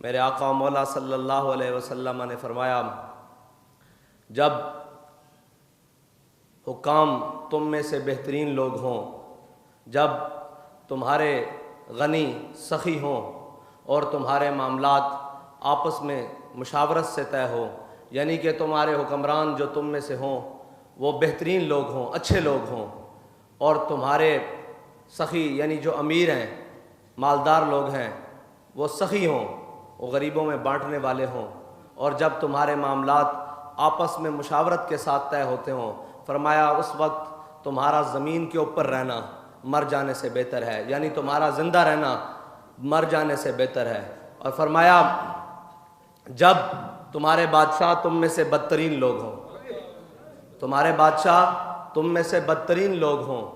میرے آقا و مولا صلی اللہ علیہ وسلم نے فرمایا، جب حکام تم میں سے بہترین لوگ ہوں، جب تمہارے غنی سخی ہوں اور تمہارے معاملات آپس میں مشاورت سے طے ہو، یعنی کہ تمہارے حکمران جو تم میں سے ہوں وہ بہترین لوگ ہوں، اچھے لوگ ہوں، اور تمہارے سخی یعنی جو امیر ہیں، مالدار لوگ ہیں، وہ سخی ہوں، وہ غریبوں میں بانٹنے والے ہوں، اور جب تمہارے معاملات آپس میں مشاورت کے ساتھ طے ہوتے ہوں، فرمایا اس وقت تمہارا زمین کے اوپر رہنا مر جانے سے بہتر ہے، یعنی تمہارا زندہ رہنا مر جانے سے بہتر ہے۔ اور فرمایا جب تمہارے بادشاہ تم میں سے بدترین لوگ ہوں، تمہارے بادشاہ تم میں سے بدترین لوگ ہوں،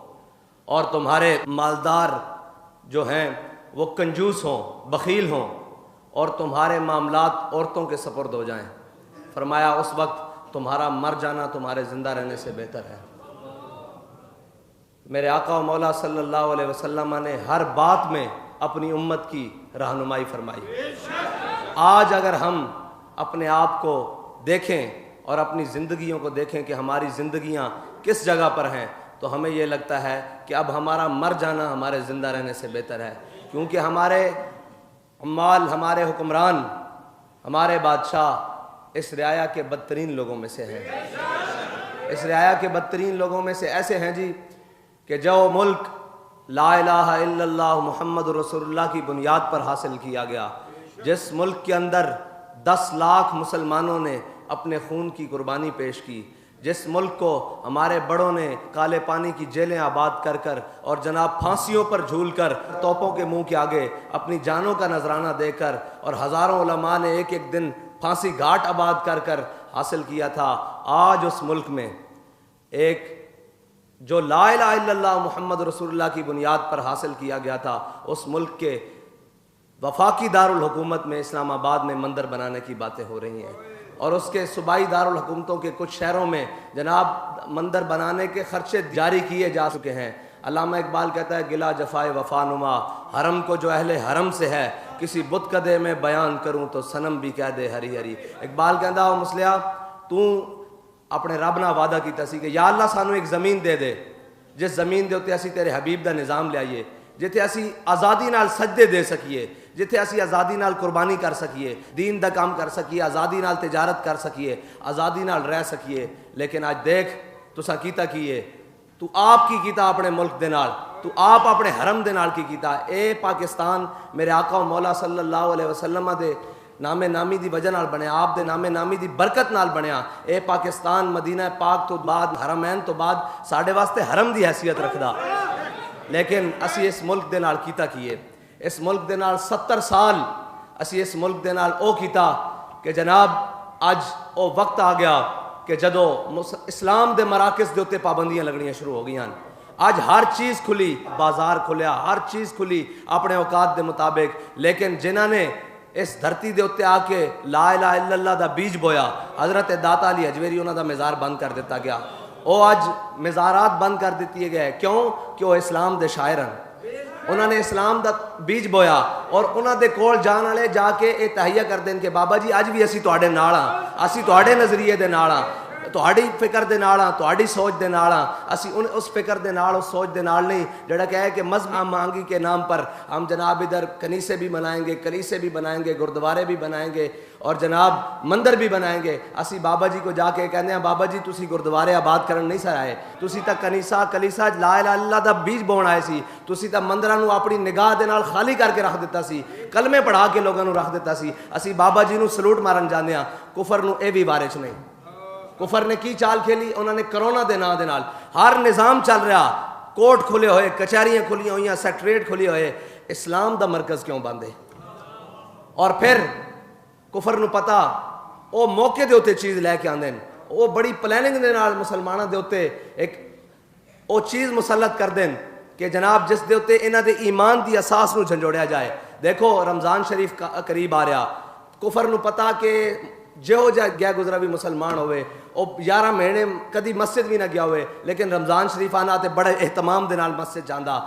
اور تمہارے مالدار جو ہیں وہ کنجوس ہوں، بخیل ہوں، اور تمہارے معاملات عورتوں کے سپرد ہو جائیں، فرمایا اس وقت تمہارا مر جانا تمہارے زندہ رہنے سے بہتر ہے۔ میرے آقا و مولا صلی اللہ علیہ وسلم نے ہر بات میں اپنی امت کی رہنمائی فرمائی۔ آج اگر ہم اپنے آپ کو دیکھیں اور اپنی زندگیوں کو دیکھیں کہ ہماری زندگیاں کس جگہ پر ہیں، تو ہمیں یہ لگتا ہے کہ اب ہمارا مر جانا ہمارے زندہ رہنے سے بہتر ہے، کیونکہ ہمارے عمال، ہمارے حکمران، ہمارے بادشاہ اس رعایا کے بدترین لوگوں میں سے ہیں۔ اس رعایا کے بدترین لوگوں میں سے ایسے ہیں جی کہ جو ملک لا الہ الا اللہ محمد رسول اللہ کی بنیاد پر حاصل کیا گیا، جس ملک کے اندر 10 لاکھ مسلمانوں نے اپنے خون کی قربانی پیش کی، جس ملک کو ہمارے بڑوں نے کالے پانی کی جیلیں آباد کر کر اور جناب پھانسیوں پر جھول کر توپوں کے منہ کے آگے اپنی جانوں کا نذرانہ دے کر، اور ہزاروں علماء نے ایک ایک دن پھانسی گھاٹ آباد کر کر حاصل کیا تھا، آج اس ملک میں ایک جو لا الہ الا اللہ محمد رسول اللہ کی بنیاد پر حاصل کیا گیا تھا، اس ملک کے وفاقی دارالحکومت میں اسلام آباد میں مندر بنانے کی باتیں ہو رہی ہیں، اور اس کے صوبائی دارالحکومتوں کے کچھ شہروں میں جناب مندر بنانے کے خرچے جاری کیے جا چکے ہیں۔ علامہ اقبال کہتا ہے گلا جفائے وفا نما، حرم کو جو اہل حرم سے ہے، کسی بت کدے میں بیان کروں تو صنم بھی کہہ دے ہری ہری۔ اقبال کہتا ہے مسلیا تو اپنے رب نال وعدہ کیتا سی کہ یا اللہ سانو ایک زمین دے دے، جس زمین دے اتے اسی تیرے حبیب دا نظام لے آئیے، جتھے اسی آزادی نال سجدے دے سکیے، جتھے اسی آزادی نال قربانی کر سکیے، دین دا کام کر سکیے، آزادی نال تجارت کر سکیے، آزادی نال رہ سکیے۔ لیکن آج دیکھ تسا کیتا کیے، تو آپ کی کیتا اپنے ملک دے نال، تو آپ اپنے حرم دے نال کی کیتا۔ اے پاکستان میرے آقا و مولا صلی اللہ علیہ وسلم دے نام نامی دی وجہ نال بنیا، آپ دے نام نامی دی برکت نال بنیا۔ اے پاکستان مدینہ پاک تو بعد، حرمین تو بعد ساڈے واسطے حرم دی حیثیت رکھدا، لیکن اسی اس ملک دے نال کیتا کیے۔ اس ملک دے نال 70 سال اسی اس ملک دے نال او کیتا کہ جناب اج او وقت آ گیا کہ جدو اسلام دے مراکز دے اتے پابندیاں لگنیاں شروع ہو گئیاں۔ آج ہر چیز کھلی، بازار کھلیا، ہر چیز کھلی اپنے اوقات دے مطابق، لیکن جنہاں نے اس دھرتی دے اتے آ کے لا الہ الا اللہ دا بیج بویا، حضرت داتا علی حجویری انہاں دا مزار بند کر دیتا گیا۔ او آج مزارات بند کر دیتی گئے، کیوں کہ وہ اسلام دے شاعر ہیں، انہوں نے اسلام دا بیج بویا، اور انہوں دے کول جان والے جا کے یہ تہیا کر دیں کہ بابا جی اج بھی اسی تواڈے نال ہاں، اسی تواڈے نظریے دے نال ہاں، تہاڈی فکر دے نال ہاں، تہاڈی سوچ دے نال ہاں، اسی اس فکر دے نال، اس سوچ دے نال نہیں جڑا کہ ہے کہ مذہب مانگی کے نام پر ہم جناب ادھر کنیسے بھی بنائیں گے، کلیسے بھی بنائیں گے، گردوارے بھی بنائیں گے، اور جناب مندر بھی بنائیں گے۔ اسی بابا جی کو جا کے کہنے ہیں بابا جی تسی گردوارے آباد کرن نہیں سر آئے، تسی تا کنیسہ کلیسا لا الہ الا اللہ دا بیج بون آئے سی، تسی تا مندراں نو اپنی نگاہ دے نال خالی کر کے رکھ دیتا سی، کلمے پڑھا کے لوگاں نو رکھ دیتا سی۔ اسی بابا جی نو سلوٹ مارن جاندے ہاں، کفر نو اے بھی بارے چ نہیں۔ کفر نے کی چال کھیلی، انہوں نے کرونا دے نام دے نال ہر نظام چل رہا، کوٹ کھلے ہوئے، کچہریاں کھلی ہوئی، سیکٹریٹ کھلی ہوئے، اسلام دا مرکز کیوں بندے؟ اور پھر کفر نو پتا او موقع دے ہوتے چیز لے کے آندے ہیں، او بڑی پلاننگ دے نال مسلمانوں دے ہوتے ایک او چیز مسلط کر دیں کہ جناب جس دے ہوتے انہاں دے ایمان دی اساس نو جھنجوڑیا جائے۔ دیکھو رمضان شریف کا قریب آ رہا، کفر نو پتا کہ جو جا گیا گزرا بھی مسلمان ہوئے، او 11 مہینے کدی مسجد بھی نہ گیا ہوئے، لیکن رمضان شریف آنا تے بڑے اہتمام دے نال مسجد جاندا۔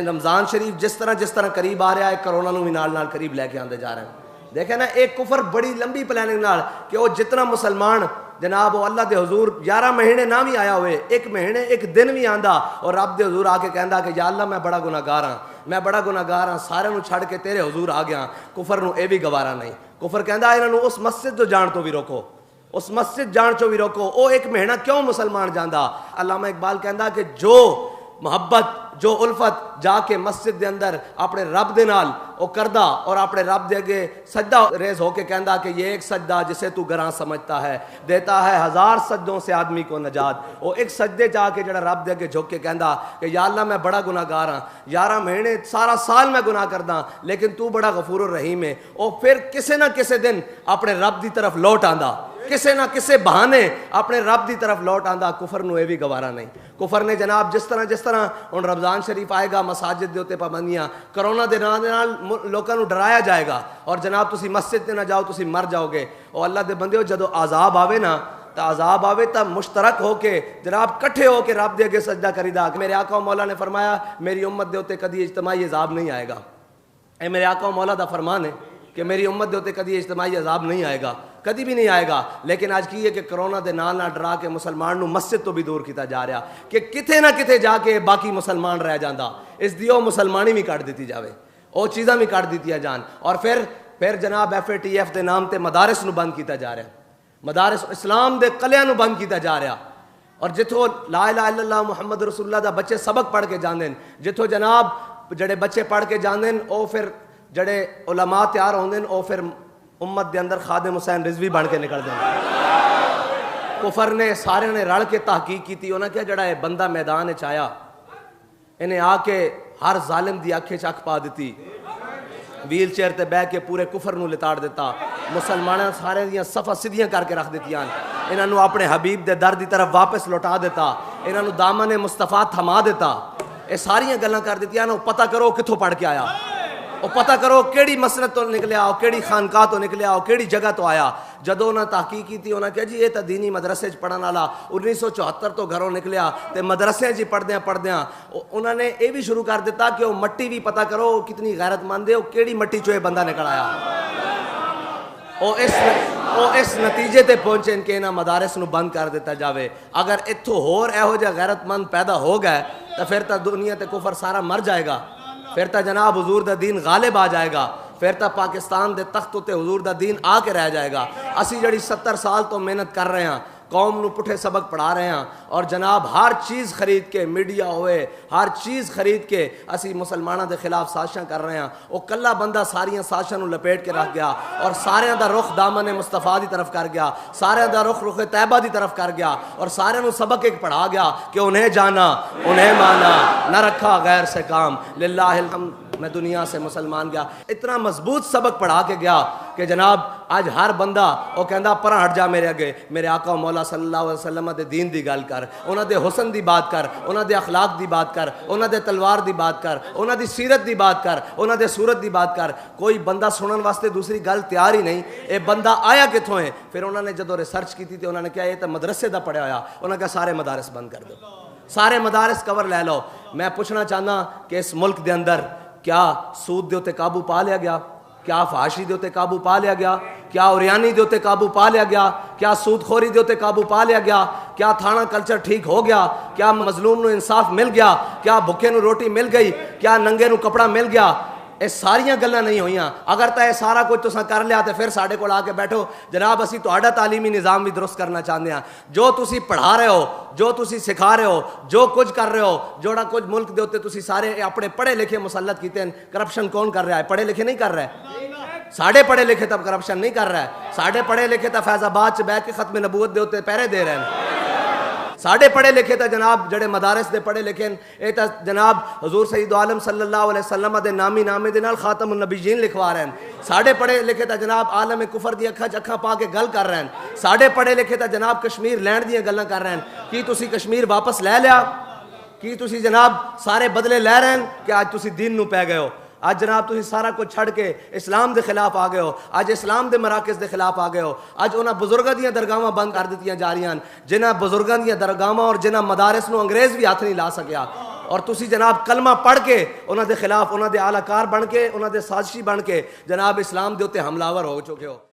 رمضان شریف جس طرح قریب آ رہا ہے، کرونا نو بھی نال قریب لے کے آندے جا رہے ہیں۔ دیکھیں نا ایک کفر بڑی لمبی پلاننگ نال کہ وہ جتنا مسلمان جناب وہ اللہ دے حضور 11 مہینے نہ بھی آیا ہوئے، ایک مہینے ایک دن بھی آندا اور رب دے حضور آ کے کہندا کہ یا اللہ میں بڑا گناہگار ہاں، میں بڑا گناہگار ہاں، سارے نو چھڑ کے تیرے حضور آ گیا، کفر نو اے بھی گوارا نہیں۔ کفر کہندا انہاں نو اس مسجد جو جان تو بھی روکو، اس مسجد جان چو بھی روکو، او ایک مہینہ کیوں مسلمان جاندا؟ علامہ اقبال کہندا کہ جو محبت جو الفت جا کے مسجد دے اندر اپنے رب دے نال او کردا اور اپنے رب دے اگے سجدہ ریز ہو کے کہندا کہ یہ ایک سجدہ جسے تو گراں سمجھتا ہے دیتا ہے 1000 سجدوں سے آدمی کو نجات، وہ ایک سجدے جا کے جڑا رب دے اگے جھک کے کہندا کہ یا اللہ میں بڑا گناہگار ہاں، 11 مہینے سارا سال میں گناہ کردا لیکن تو بڑا غفور الرحیم ہے، او پھر کسے نہ کسے دن اپنے رب دی طرف لوٹ آندا، کسے نہ کسے بہانے اپنے رب دی طرف لوٹ آندا۔ کفر نو اے بھی گوارا نہیں۔ کفر نے جناب جس طرح ہن رمضان شریف آئے گا، مساجد دے اوتے پابندیاں، کرونا دے نال لوکاں نو ڈرایا جائے گا اور جناب تسی مسجد تے نہ جاؤ تسی مر جاؤ گے۔ او اللہ دے بندیو جدو عذاب آوے نا تا عذاب آوے تا مشترک ہو کے جناب کٹھے ہو کے رب دے اگے سجدہ کریدا۔ میرے آقا و مولا نے فرمایا میری امت دے اوتے کدی اجتماعی عذاب نہیں آئے گا، اے میرے آقا و مولا دا فرمان ہے کہ میری امت دے اوتے کدی اجتماعی عذاب نہیں آئے گا، کدی بھی نہیں آئے گا۔ لیکن آج کی ہے کہ کرونا دے نال نہ ڈرا کے مسلمان نو مسجد تو بھی دور کیتا جا رہا کہ کتے نہ کتے جا کے باقی مسلمان رہ جاندا، اس دیو مسلمانی بھی کٹ دیتی جاوے، او چیزاں بھی کٹ دیتی جان۔ اور پھر جناب FATF دے نام تے مدارس نو بند کیتا جا رہا، مدارس اسلام دے قلیاں نو بند کیتا جا رہا، اور جتھوں لا الہ الا اللہ محمد رسول اللہ دا بچے سبق پڑھ کے جاندے، جتھوں جناب جڑے بچے پڑھ کے جاندے او پھر جڑے علماء تیار ہوندے او پھر امت دے اندر خادم حسین رضوی بن کے نکل دیں۔ کفر نے سارے نے رل کے تحقیق کی، انہاں کیا جڑا ہے بندہ میدان وچ آیا انہیں آ کے ہر ظالم دی اکھ وچ اکھ پا دیتی، ویل چیئر تے بیٹھ کے پورے کفر نو لتاڑ دیتا، مسلماناں سارے دیاں صفاں سیدھیاں کر کے رکھ دیتیاں، انہاں نو اپنے حبیب دے در دی طرف واپس لوٹا دیتا، انہاں نو دامن مصطفیٰ تھما دیتا، اے ساریاں گلاں کر دیتیاں نو پتہ کرو کتھوں پڑھ کے آیا، او پتہ کرو کیڑی مسند تو نکلیا، او کیڑی خانقاہ تو نکلیا، او کیڑی جگہ تو آیا۔ جدو انہاں تحقیق کی انہاں کہا جی یہ تا دینی مدرسے چ پڑھن والا 1974 تو گھروں نکلیا تے مدرسے چ پڑھدیاں انہوں نے یہ بھی شروع کر دیتا کہ وہ مٹی بھی پتہ کرو کتنی غیرت مند ہے، وہ کیڑی مٹی چو یہ بندہ نکل آیا۔ او اس نتیجے تے پہنچے کہ انہاں مدارس نو بند کر دیتا جاوے۔ اگر اتھوں ہور ایہو جا غیرت مند پیدا ہو گئے تو پھر تا دنیا تے کفر سارا مر جائے گا، پھر تا جناب حضور دا دین غالب آ جائے گا، پھر تا پاکستان دے تخت تے حضور دا دین آ کے رہ جائے گا۔ اسی جڑی 70 سال تو محنت کر رہے ہیں، قوم نو پٹھے سبق پڑھا رہے ہیں، اور جناب ہر چیز خرید کے میڈیا ہوئے ہر چیز خرید کے اسی مسلمانوں دے خلاف سازشاں کر رہے ہیں، وہ کلا بندہ ساریاں سازشاں نو لپیٹ کے رکھ گیا اور سارے دا رخ دامن مصطفیٰ دی طرف کر گیا، سارے دا رخ طیبہ دی طرف کر گیا، اور سارے نو سبق ایک پڑھا گیا کہ انہیں جانا انہیں مانا، نہ رکھا غیر سے کام، للہ الحمد میں دنیا سے مسلمان گیا۔ اتنا مضبوط سبق پڑھا کے گیا کہ جناب آج ہر بندہ وہ کہندا پرا ہٹ جا میرے اگے، میرے آقا و مولا صلی اللہ علیہ وسلم دے دین دی گل کر، انہاں دے حسن دی بات کر، انہاں دے اخلاق دی بات کر، انہاں دے تلوار دی بات کر، انہاں دی سیرت دی بات کر، انہاں دے صورت دی بات کر۔ کوئی بندہ سنن واسطے دوسری گل تیار ہی نہیں، اے بندہ آیا کتھوں ہے؟ پھر انہوں نے جدو ریسرچ کی تھی انہوں نے کہا یہ تو مدرسے دا پڑھیا ہویا، انہوں نے کہا سارے مدارس بند کر دو، سارے مدارس کور لے لو۔ میں پوچھنا چاہنا کہ اس ملک دے اندر کیا سود دے اوتے قابو پا لیا گیا؟ کیا فحاشی دے اوتے قابو پا لیا گیا؟ کیا اوریانی دے اوتے قابو پا لیا گیا؟ کیا سود خوری دے اوتے قابو پا لیا گیا؟ کیا تھانہ کلچر ٹھیک ہو گیا؟ کیا مظلوم نو انصاف مل گیا؟ کیا بھکے نو روٹی مل گئی؟ کیا ننگے نو کپڑا مل گیا؟ یہ ساریاں گلاں نہیں ہوئیاں۔ اگر تا یہ سارا کچھ تساں کر لیا تو پھر ساڈے کول آ کے بیٹھو جناب اسی تہاڈا تعلیمی نظام بھی درست کرنا چاہتے ہیں۔ جو تسی پڑھا رہے ہو، جو تسی سکھا رہے ہو، جو کچھ کر رہے ہو، جوڑا کچھ ملک دے اوتے تسی سارے اپنے پڑھے لکھے مسلط کیتے ہیں۔ کرپشن کون کر رہا ہے؟ پڑھے لکھے نہیں کر رہے، ساڈے پڑھے لکھے تب کرپشن نہیں کر رہا ہے، ساڈے پڑھے لکھے تا فیض آباد چ بیٹھ کے ختم نبوت دے اوتے پہرے دے رہے ہیں، ساڈے پڑھے لکھے تا جناب جڑے مدارس دے پڑھے لکھے اے تا جناب حضور سید عالم صلی اللہ علیہ وسلم دے نامے دے نال خاتم النبیین لکھوا رہے ہیں، ساڈے پڑھے لکھے تا جناب عالم کفر دی اکھاں پا کے گل کر رہے ہیں، ساڈے پڑھے لکھے تا جناب کشمیر لینڈ دیاں گلاں کر رہے ہیں۔ کی تسی کشمیر واپس لے لیا؟ کی تسی جناب سارے بدلے لے رہے ہیں کہ آج تسی دین نو پہ گئے ہو؟ آج جناب تسی سارا کچھ چھڑ کے اسلام دے خلاف آ گئے ہو، آج اسلام دے مراکز دے خلاف آ گئے ہو، آج انہاں بزرگاں دیاں درگاہاں بند کر دتیاں جا رہی ہیں، جنہاں بزرگاں دیاں درگاہاں اور جنہاں مدارس نو انگریز بھی ہاتھ نہیں لا سکیا، اور تسی جناب کلمہ پڑھ کے انہاں دے خلاف انہاں دے اعلی کار بن کے انہاں دے سازشی بن کے جناب اسلام دے اوتے حملہ آور ہو چکے ہو.